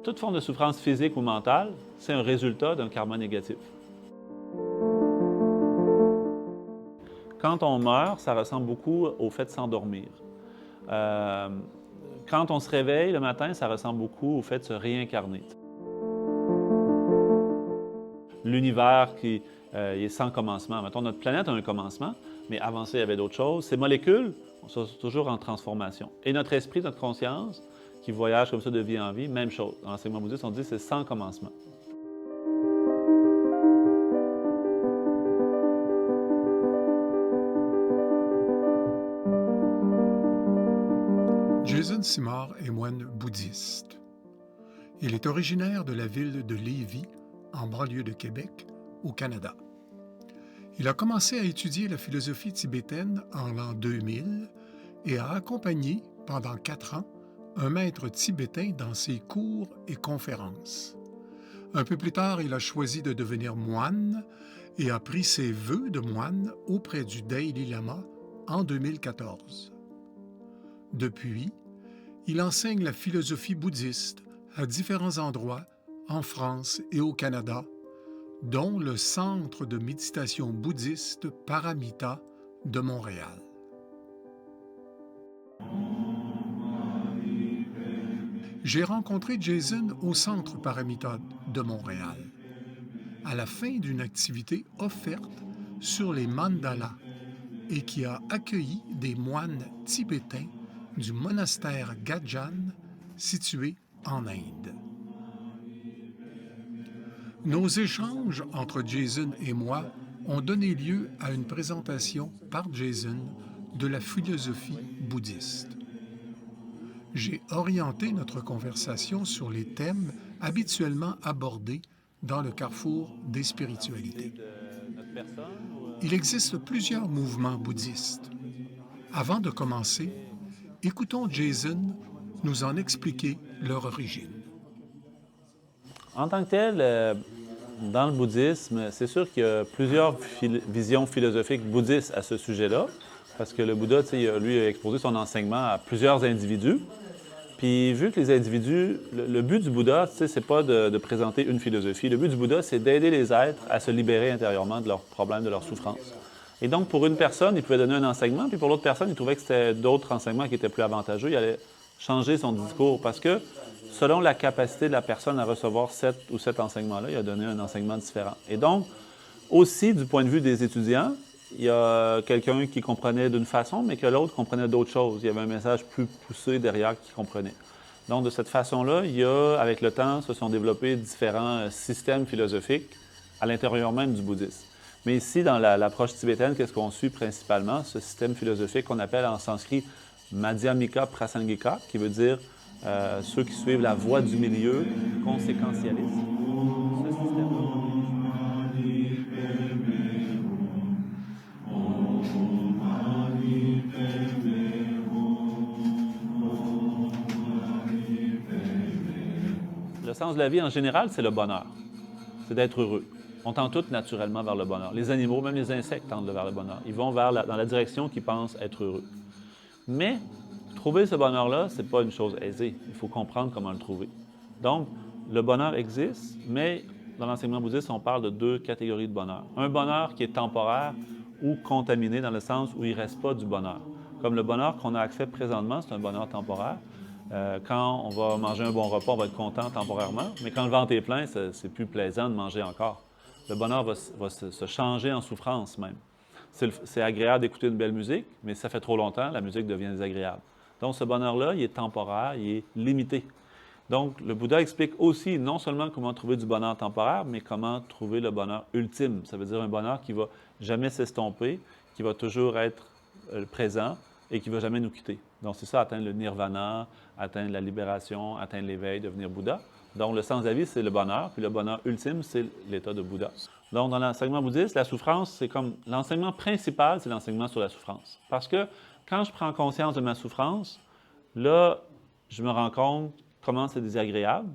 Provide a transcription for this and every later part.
Toute forme de souffrance physique ou mentale, c'est un résultat d'un karma négatif. Quand on meurt, ça ressemble beaucoup au fait de s'endormir. Quand on se réveille le matin, ça ressemble beaucoup au fait de se réincarner. L'univers qui est sans commencement. Mettons, notre planète a un commencement, mais avant ça, il y avait d'autres choses. Ces molécules sont toujours en transformation. Et notre esprit, notre conscience, qui voyage comme ça de vie en vie, même chose. Dans l'enseignement bouddhiste, on dit que c'est sans commencement. Jason Simard est moine bouddhiste. Il est originaire de la ville de Lévis, en banlieue de Québec, au Canada. Il a commencé à étudier la philosophie tibétaine en l'an 2000 et a accompagné, pendant 4 ans, un maître tibétain dans ses cours et conférences. Un peu plus tard, il a choisi de devenir moine et a pris ses vœux de moine auprès du Dalai Lama en 2014. Depuis, il enseigne la philosophie bouddhiste à différents endroits en France et au Canada, dont le Centre de méditation bouddhiste Paramita de Montréal. J'ai rencontré Jason au Centre Paramita de Montréal, à la fin d'une activité offerte sur les mandalas et qui a accueilli des moines tibétains du monastère Gajan, situé en Inde. Nos échanges entre Jason et moi ont donné lieu à une présentation par Jason de la philosophie bouddhiste. J'ai orienté notre conversation sur les thèmes habituellement abordés dans le carrefour des spiritualités. Il existe plusieurs mouvements bouddhistes. Avant de commencer, écoutons Jason nous en expliquer leur origine. En tant que tel, dans le bouddhisme, c'est sûr qu'il y a plusieurs visions philosophiques bouddhistes à ce sujet-là, parce que le Bouddha, lui, a exposé son enseignement à plusieurs individus. Puis vu que les individus, le but du Bouddha, c'est pas de présenter une philosophie. Le but du Bouddha, c'est d'aider les êtres à se libérer intérieurement de leurs problèmes, de leurs souffrances. Et donc, pour une personne, il pouvait donner un enseignement, puis pour l'autre personne, il trouvait que c'était d'autres enseignements qui étaient plus avantageux. Il allait changer son discours parce que, selon la capacité de la personne à recevoir cet enseignement-là, il a donné un enseignement différent. Et donc, aussi, du point de vue des étudiants, il y a quelqu'un qui comprenait d'une façon, mais que l'autre comprenait d'autres choses. Il y avait un message plus poussé derrière qu'il comprenait. Donc, de cette façon-là, avec le temps, se sont développés différents systèmes philosophiques à l'intérieur même du bouddhisme. Mais ici, dans l'approche tibétaine, qu'est-ce qu'on suit principalement? Ce système philosophique qu'on appelle en sanskrit Madhyamika Prasangika, qui veut dire ceux qui suivent la voie du milieu, conséquentialistes. Ce système-là. Le sens de la vie, en général, c'est le bonheur. C'est d'être heureux. On tend tous naturellement vers le bonheur. Les animaux, même les insectes, tendent vers le bonheur. Ils vont dans la direction qu'ils pensent être heureux. Mais trouver ce bonheur-là, ce n'est pas une chose aisée. Il faut comprendre comment le trouver. Donc, le bonheur existe, mais dans l'enseignement bouddhiste, on parle de 2 catégories de bonheur. Un bonheur qui est temporaire ou contaminé dans le sens où il ne reste pas du bonheur. Comme le bonheur qu'on a accès présentement, c'est un bonheur temporaire. Quand on va manger un bon repas, on va être content temporairement, mais quand le ventre est plein, c'est plus plaisant de manger encore. Le bonheur va se changer en souffrance même. C'est agréable d'écouter une belle musique, mais si ça fait trop longtemps, la musique devient désagréable. Donc ce bonheur-là, il est temporaire, il est limité. Donc le Bouddha explique aussi non seulement comment trouver du bonheur temporaire, mais comment trouver le bonheur ultime. Ça veut dire un bonheur qui ne va jamais s'estomper, qui va toujours être présent et qui ne va jamais nous quitter. Donc c'est ça, atteindre le nirvana, atteindre la libération, atteindre l'éveil, devenir Bouddha. Donc le sens de la vie, c'est le bonheur, puis le bonheur ultime, c'est l'état de Bouddha. Donc dans l'enseignement bouddhiste, la souffrance, c'est comme l'enseignement principal, c'est l'enseignement sur la souffrance. Parce que quand je prends conscience de ma souffrance, là, je me rends compte comment c'est désagréable,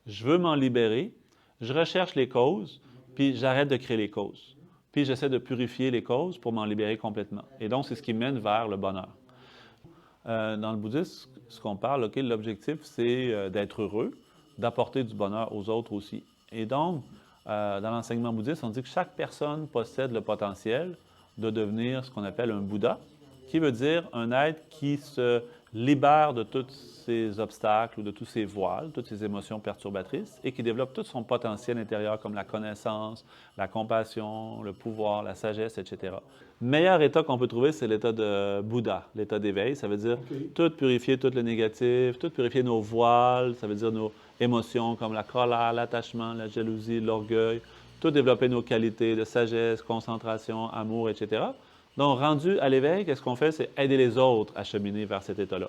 je veux m'en libérer, je recherche les causes, puis j'arrête de créer les causes. Puis j'essaie de purifier les causes pour m'en libérer complètement. Et donc, c'est ce qui mène vers le bonheur. Dans le bouddhisme, ce qu'on parle, l'objectif, c'est d'être heureux. d'apporter du bonheur aux autres aussi. Et donc, dans l'enseignement bouddhiste, on dit que chaque personne possède le potentiel de devenir ce qu'on appelle un Bouddha, qui veut dire un être qui se libère de tous ses obstacles ou de tous ses voiles, toutes ses émotions perturbatrices, et qui développe tout son potentiel intérieur comme la connaissance, la compassion, le pouvoir, la sagesse, etc. Le meilleur état qu'on peut trouver, c'est l'état de Bouddha, l'état d'éveil. Ça veut dire tout purifier, tout le négatif, tout purifier nos voiles, ça veut dire nos émotions comme la colère, l'attachement, la jalousie, l'orgueil, tout développer nos qualités de sagesse, concentration, amour, etc. Donc, rendu à l'éveil, qu'est-ce qu'on fait? C'est aider les autres à cheminer vers cet état-là.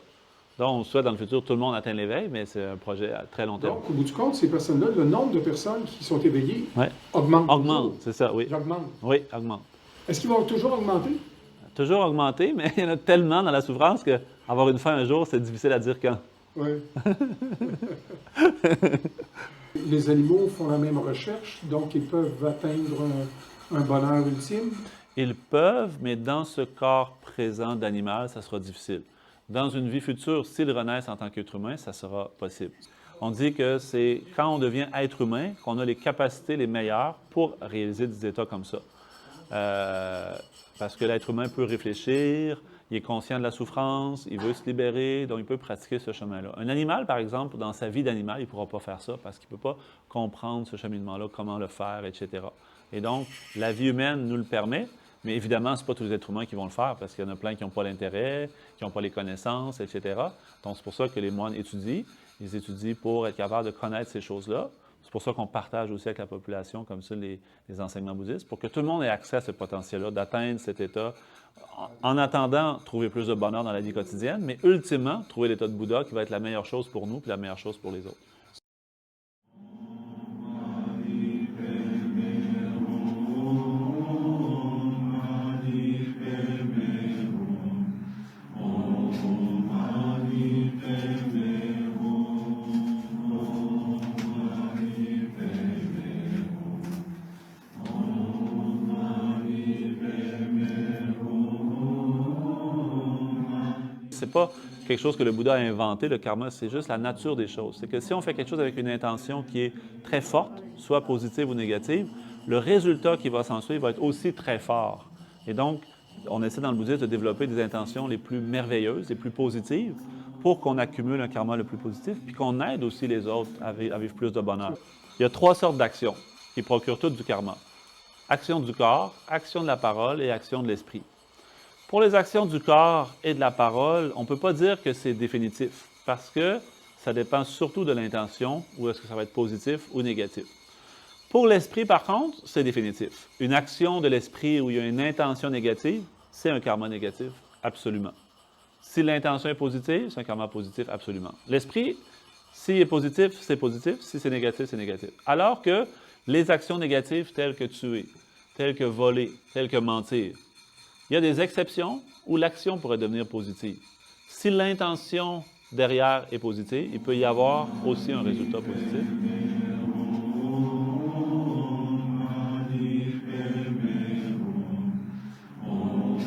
Donc, on souhaite dans le futur, tout le monde atteint l'éveil, mais c'est un projet à très long terme. Donc, au bout du compte, ces personnes-là, le nombre de personnes qui sont éveillées Ouais. augmente. Augmente, c'est ça, oui. J'augmente. Oui, augmente. Est-ce qu'ils vont toujours augmenter? Toujours augmenter, mais il y en a tellement dans la souffrance qu'avoir une fin un jour, c'est difficile à dire quand. Oui. Les animaux font la même recherche, donc ils peuvent atteindre un bonheur ultime. Ils peuvent, mais dans ce corps présent d'animal, ça sera difficile. Dans une vie future, s'ils renaissent en tant qu'être humain, ça sera possible. On dit que c'est quand on devient être humain qu'on a les capacités les meilleures pour réaliser des états comme ça. Parce que l'être humain peut réfléchir, il est conscient de la souffrance, il veut se libérer, donc il peut pratiquer ce chemin-là. Un animal, par exemple, dans sa vie d'animal, il ne pourra pas faire ça parce qu'il ne peut pas comprendre ce cheminement-là, comment le faire, etc. Et donc, la vie humaine nous le permet, mais évidemment, ce n'est pas tous les êtres humains qui vont le faire parce qu'il y en a plein qui n'ont pas l'intérêt, qui n'ont pas les connaissances, etc. Donc, c'est pour ça que les moines étudient. Ils étudient pour être capables de connaître ces choses-là. C'est pour ça qu'on partage aussi avec la population, comme ça, les enseignements bouddhistes, pour que tout le monde ait accès à ce potentiel-là, d'atteindre cet état. En attendant, trouver plus de bonheur dans la vie quotidienne, mais ultimement, trouver l'état de Bouddha qui va être la meilleure chose pour nous et la meilleure chose pour les autres. C'est pas quelque chose que le Bouddha a inventé, le karma, c'est juste la nature des choses. C'est que si on fait quelque chose avec une intention qui est très forte, soit positive ou négative, le résultat qui va s'en suivre va être aussi très fort. Et donc, on essaie dans le bouddhisme de développer des intentions les plus merveilleuses, les plus positives, pour qu'on accumule un karma le plus positif, puis qu'on aide aussi les autres à vivre plus de bonheur. Il y a 3 sortes d'actions qui procurent toutes du karma. Action du corps, action de la parole et action de l'esprit. Pour les actions du corps et de la parole, on ne peut pas dire que c'est définitif parce que ça dépend surtout de l'intention, ou est-ce que ça va être positif ou négatif. Pour l'esprit, par contre, c'est définitif. Une action de l'esprit où il y a une intention négative, c'est un karma négatif, absolument. Si l'intention est positive, c'est un karma positif, absolument. L'esprit, s'il est positif, c'est positif. Si c'est négatif, c'est négatif. Alors que les actions négatives telles que tuer, telles que voler, telles que mentir, il y a des exceptions où l'action pourrait devenir positive. Si l'intention derrière est positive, il peut y avoir aussi un résultat positif. On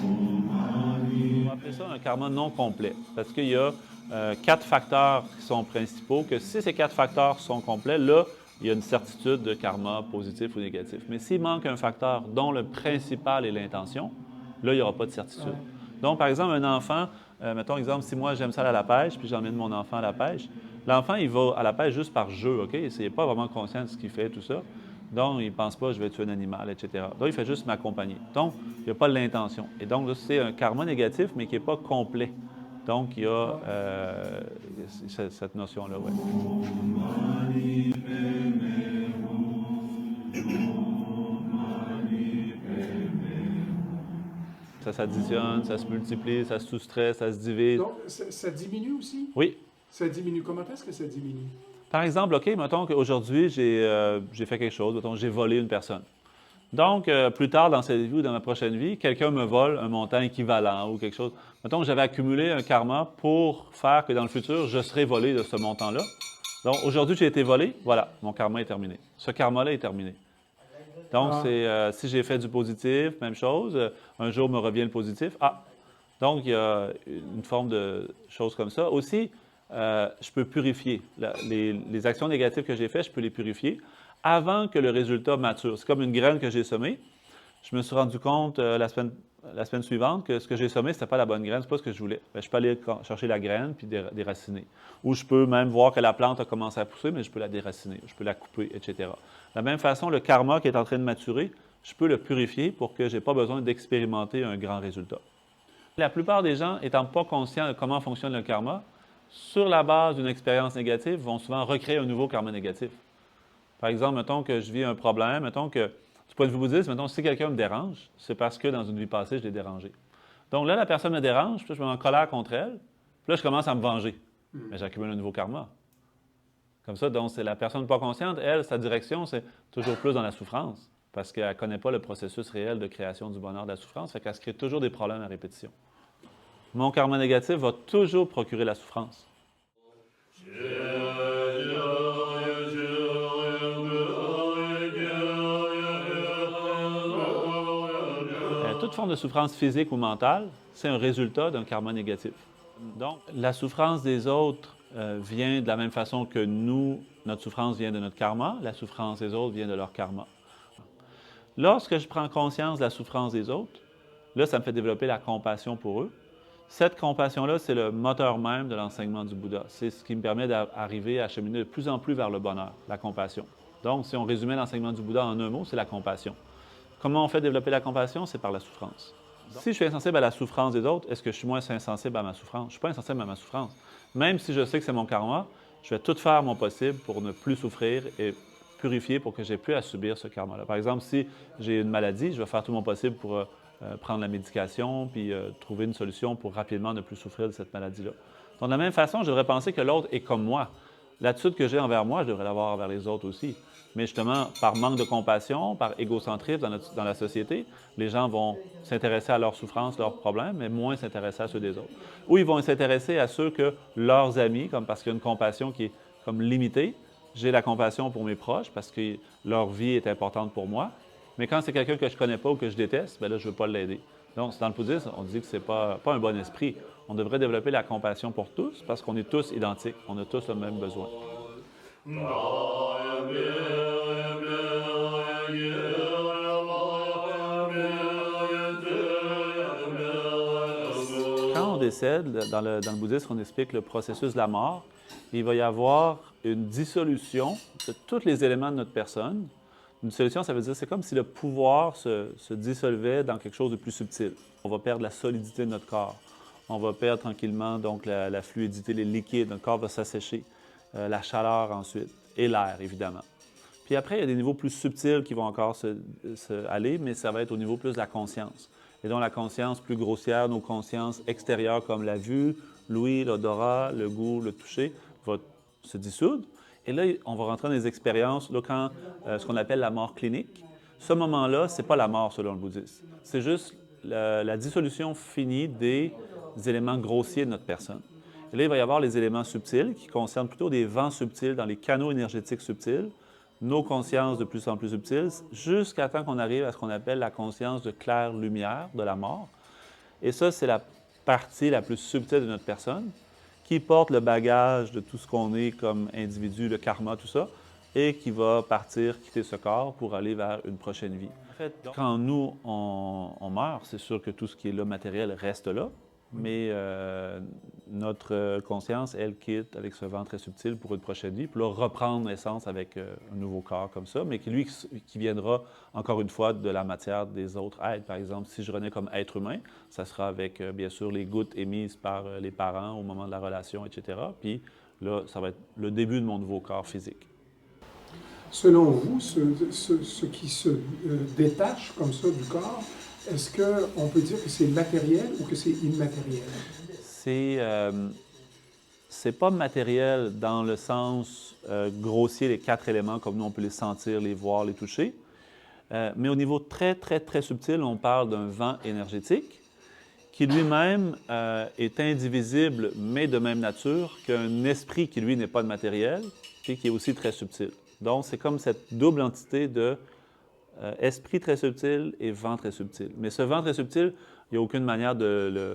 va appeler ça un karma non complet, parce qu'il y a 4 facteurs qui sont principaux, que si ces 4 facteurs sont complets, là, il y a une certitude de karma positif ou négatif. Mais s'il manque un facteur dont le principal est l'intention, là, il n'y aura pas de certitude. Donc, par exemple, un enfant, mettons exemple, si moi j'aime ça aller à la pêche, puis j'emmène mon enfant à la pêche, l'enfant, il va à la pêche juste par jeu, OK? Il n'est pas vraiment conscient de ce qu'il fait, tout ça. Donc, il ne pense pas, je vais tuer un animal, etc. Donc, il fait juste m'accompagner. Donc, il n'y a pas l'intention. Et donc, là, c'est un karma négatif, mais qui n'est pas complet. Donc, il y a cette notion-là, oui. Ça s'additionne, ça se multiplie, ça se soustrait, ça se divise. Donc, ça diminue aussi? Oui. Ça diminue. Comment est-ce que ça diminue? Par exemple, OK, mettons qu'aujourd'hui, j'ai fait quelque chose, mettons, j'ai volé une personne. Donc, plus tard dans cette vie ou dans ma prochaine vie, quelqu'un me vole un montant équivalent ou quelque chose. Mettons que j'avais accumulé un karma pour faire que dans le futur, je serai volé de ce montant-là. Donc, aujourd'hui, j'ai été volé, voilà, mon karma est terminé. Ce karma-là est terminé. Donc, si j'ai fait du positif, même chose, un jour me revient le positif. Ah! Donc, il y a une forme de choses comme ça. Aussi, je peux purifier. Les actions négatives que j'ai faites, je peux les purifier avant que le résultat mature. C'est comme une graine que j'ai semée. Je me suis rendu compte la semaine suivante que ce que j'ai semé, ce n'était pas la bonne graine, ce n'est pas ce que je voulais. Bien, je peux aller chercher la graine puis déraciner. Ou je peux même voir que la plante a commencé à pousser, mais je peux la déraciner, je peux la couper, etc. De la même façon, le karma qui est en train de maturer, je peux le purifier pour que je n'ai pas besoin d'expérimenter un grand résultat. La plupart des gens, étant pas conscients de comment fonctionne le karma, sur la base d'une expérience négative, vont souvent recréer un nouveau karma négatif. Par exemple, mettons que je vis un problème, mettons que, du point de vue bouddhiste, mettons, si quelqu'un me dérange, c'est parce que dans une vie passée, je l'ai dérangé. Donc là, la personne me dérange, puis là, je me mets en colère contre elle, puis là, je commence à me venger. Mais j'accumule un nouveau karma. Comme ça, donc, c'est la personne pas consciente, elle, sa direction, c'est toujours plus dans la souffrance, parce qu'elle ne connaît pas le processus réel de création du bonheur de la souffrance, fait qu'elle se crée toujours des problèmes à répétition. Mon karma négatif va toujours procurer la souffrance. Toute forme de souffrance physique ou mentale, c'est un résultat d'un karma négatif. Donc, la souffrance des autres vient de la même façon que nous, notre souffrance vient de notre karma, la souffrance des autres vient de leur karma. Lorsque je prends conscience de la souffrance des autres, là, ça me fait développer la compassion pour eux. Cette compassion-là, c'est le moteur même de l'enseignement du Bouddha. C'est ce qui me permet d'arriver à cheminer de plus en plus vers le bonheur, la compassion. Donc, si on résumait l'enseignement du Bouddha en un mot, c'est la compassion. Comment on fait développer la compassion? C'est par la souffrance. Si je suis insensible à la souffrance des autres, est-ce que je suis moins insensible à ma souffrance? Je ne suis pas insensible à ma souffrance. Même si je sais que c'est mon karma, je vais tout faire mon possible pour ne plus souffrir et purifier pour que je n'ai plus à subir ce karma-là. Par exemple, si j'ai une maladie, je vais faire tout mon possible pour prendre la médication puis trouver une solution pour rapidement ne plus souffrir de cette maladie-là. Donc, de la même façon, je devrais penser que l'autre est comme moi. L'attitude que j'ai envers moi, je devrais l'avoir envers les autres aussi. Mais justement, par manque de compassion, par égocentrisme dans la société, les gens vont s'intéresser à leurs souffrances, leurs problèmes, mais moins s'intéresser à ceux des autres. Ou ils vont s'intéresser à ceux que leurs amis, comme parce qu'il y a une compassion qui est comme limitée. J'ai la compassion pour mes proches parce que leur vie est importante pour moi. Mais quand c'est quelqu'un que je ne connais pas ou que je déteste, bien là, je ne veux pas l'aider. Donc, dans le bouddhisme, on dit que ce n'est pas un bon esprit. On devrait développer la compassion pour tous parce qu'on est tous identiques. On a tous le même besoin. Quand on décède, dans le bouddhisme, on explique le processus de la mort. Il va y avoir une dissolution de tous les éléments de notre personne. Une dissolution, ça veut dire c'est comme si le pouvoir se dissolvait dans quelque chose de plus subtil. On va perdre la solidité de notre corps. On va perdre tranquillement donc la fluidité, les liquides. Notre corps va s'assécher. La chaleur ensuite et l'air, évidemment. Puis après, il y a des niveaux plus subtils qui vont encore aller, mais ça va être au niveau plus de la conscience. Et donc la conscience plus grossière, nos consciences extérieures comme la vue, l'ouïe, l'odorat, le goût, le toucher, va se dissoudre. Et là, on va rentrer dans des expériences, là, quand ce qu'on appelle la mort clinique. Ce moment-là, ce n'est pas la mort selon le bouddhisme. C'est juste la dissolution finie des éléments grossiers de notre personne. Et là, il va y avoir les éléments subtils qui concernent plutôt des vents subtils dans les canaux énergétiques subtils, nos consciences de plus en plus subtiles, jusqu'à temps qu'on arrive à ce qu'on appelle la conscience de claire lumière de la mort. Et ça, c'est la partie la plus subtile de notre personne qui porte le bagage de tout ce qu'on est comme individu, le karma, tout ça, et qui va partir, quitter ce corps pour aller vers une prochaine vie. En fait, quand nous, on meurt, c'est sûr que tout ce qui est là matériel reste là, mais notre conscience, elle quitte avec ce vent très subtil pour une prochaine vie, puis là, reprendre naissance avec un nouveau corps comme ça, mais qui viendra, encore une fois, de la matière des autres êtres. Par exemple, si je renais comme être humain, ça sera avec, bien sûr, les gouttes émises par les parents au moment de la relation, etc. Puis là, ça va être le début de mon nouveau corps physique. Selon vous, ce qui se détache comme ça du corps, est-ce qu'on peut dire que c'est matériel ou que c'est immatériel? C'est pas matériel dans le sens grossier, les 4 éléments, comme nous on peut les sentir, les voir, les toucher. Mais au niveau très, très, très subtil, on parle d'un vent énergétique qui lui-même est indivisible, mais de même nature qu'un esprit qui, lui, n'est pas de matériel et qui est aussi très subtil. Donc, c'est comme cette double entité de esprit très subtil et vent très subtil. Mais ce vent très subtil, il n'y a aucune manière de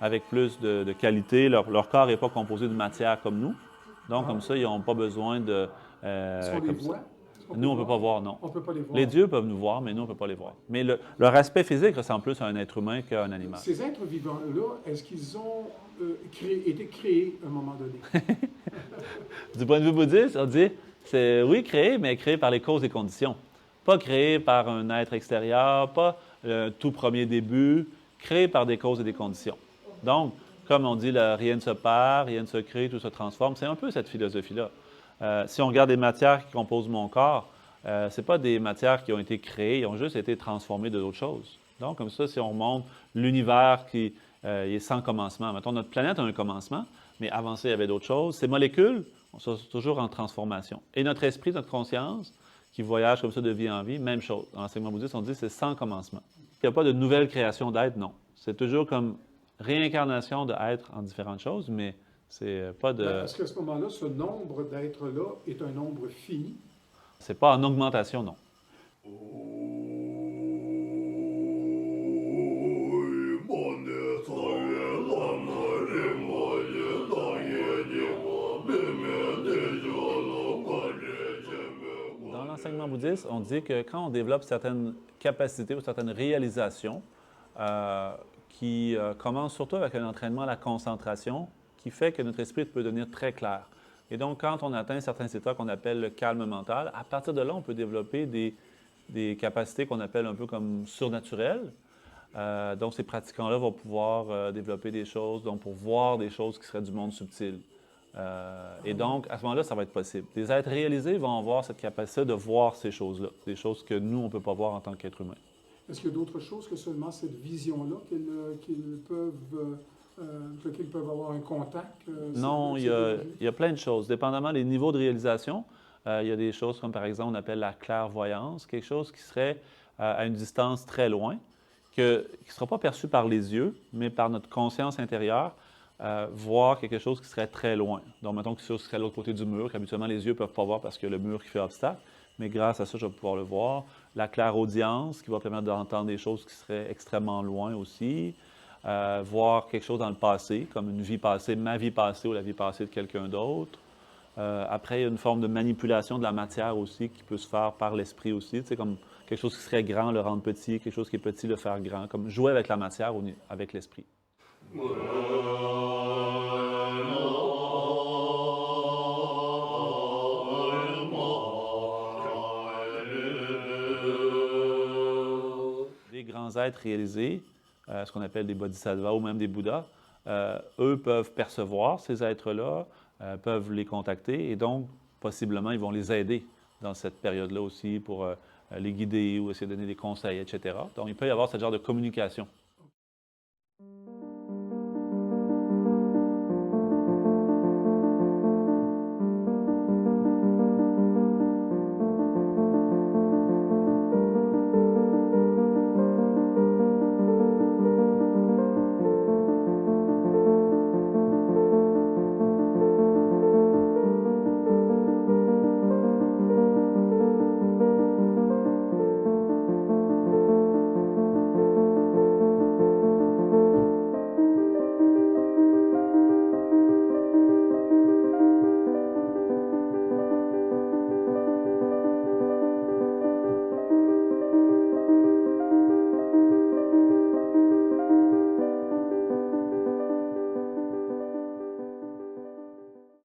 avec plus de qualité. Leur corps n'est pas composé de matière comme nous. Donc, comme ça, ils n'ont pas besoin de... Est-ce qu'on les comme ça. voit? Est-ce qu'on Nous, on ne peut peut pas voir, non. On ne peut pas les voir. Les dieux peuvent nous voir, mais nous, on ne peut pas les voir. Mais leur aspect physique ressemble plus à un être humain qu'à un animal. Ces êtres vivants-là, est-ce qu'ils ont été créés à un moment donné? Du point de vue bouddhiste, on dit, c'est oui, créé, mais créé par les causes et conditions. Pas créé par un être extérieur, pas tout premier début, créé par des causes et des conditions. Donc, comme on dit, là, rien ne se perd, rien ne se crée, tout se transforme. C'est un peu cette philosophie-là. Si on regarde les matières qui composent mon corps, ce n'est pas des matières qui ont été créées, ils ont juste été transformées de d'autres choses. Donc, comme ça, si on remonte l'univers qui est sans commencement, mettons, notre planète a un commencement, mais avant ça, il y avait d'autres choses. Ces molécules sont toujours en transformation. Et notre esprit, notre conscience, qui voyage comme ça de vie en vie, même chose. Dans l'enseignement bouddhiste, on dit que c'est sans commencement. Il n'y a pas de nouvelle création d'être, non. C'est toujours comme réincarnation d'être en différentes choses, mais c'est pas de... Est-ce qu'à ce moment-là, ce nombre d'êtres-là est un nombre fini? C'est pas en augmentation, non. Dans l'enseignement bouddhiste, on dit que quand on développe certaines capacités ou certaines réalisations qui commencent surtout avec un entraînement à la concentration qui fait que notre esprit peut devenir très clair. Et donc, quand on atteint certains états qu'on appelle le calme mental, à partir de là, on peut développer des capacités qu'on appelle un peu comme surnaturelles. Donc, ces pratiquants-là vont pouvoir développer des choses, donc pour voir des choses qui seraient du monde subtil. Et donc, à ce moment-là, ça va être possible. Des êtres réalisés vont avoir cette capacité de voir ces choses-là, des choses que nous, on ne peut pas voir en tant qu'être humain. Est-ce qu'il y a d'autres choses que seulement cette vision-là qu'ils peuvent avoir un contact? Non, il y a plein de choses. Dépendamment des niveaux de réalisation, il y a des choses comme, par exemple, on appelle la clairvoyance, quelque chose qui serait à une distance très loin, qui ne sera pas perçu par les yeux, mais par notre conscience intérieure, voir quelque chose qui serait très loin. Donc, mettons que quelque chose qui serait à l'autre côté du mur, qu'habituellement les yeux ne peuvent pas voir parce que le mur qui fait obstacle, mais grâce à ça, je vais pouvoir le voir. La clairaudience, qui va permettre d'entendre des choses qui seraient extrêmement loin aussi. Voir quelque chose dans le passé, comme une vie passée, ma vie passée ou la vie passée de quelqu'un d'autre. Après, il y a une forme de manipulation de la matière aussi qui peut se faire par l'esprit aussi, tu sais, comme quelque chose qui serait grand, le rendre petit, quelque chose qui est petit, le faire grand, comme jouer avec la matière ou avec l'esprit. Des grands êtres réalisés, ce qu'on appelle des bodhisattvas ou même des bouddhas, eux peuvent percevoir ces êtres-là, peuvent les contacter et donc, possiblement, ils vont les aider dans cette période-là aussi pour les guider ou essayer de donner des conseils, etc. Donc, il peut y avoir ce genre de communication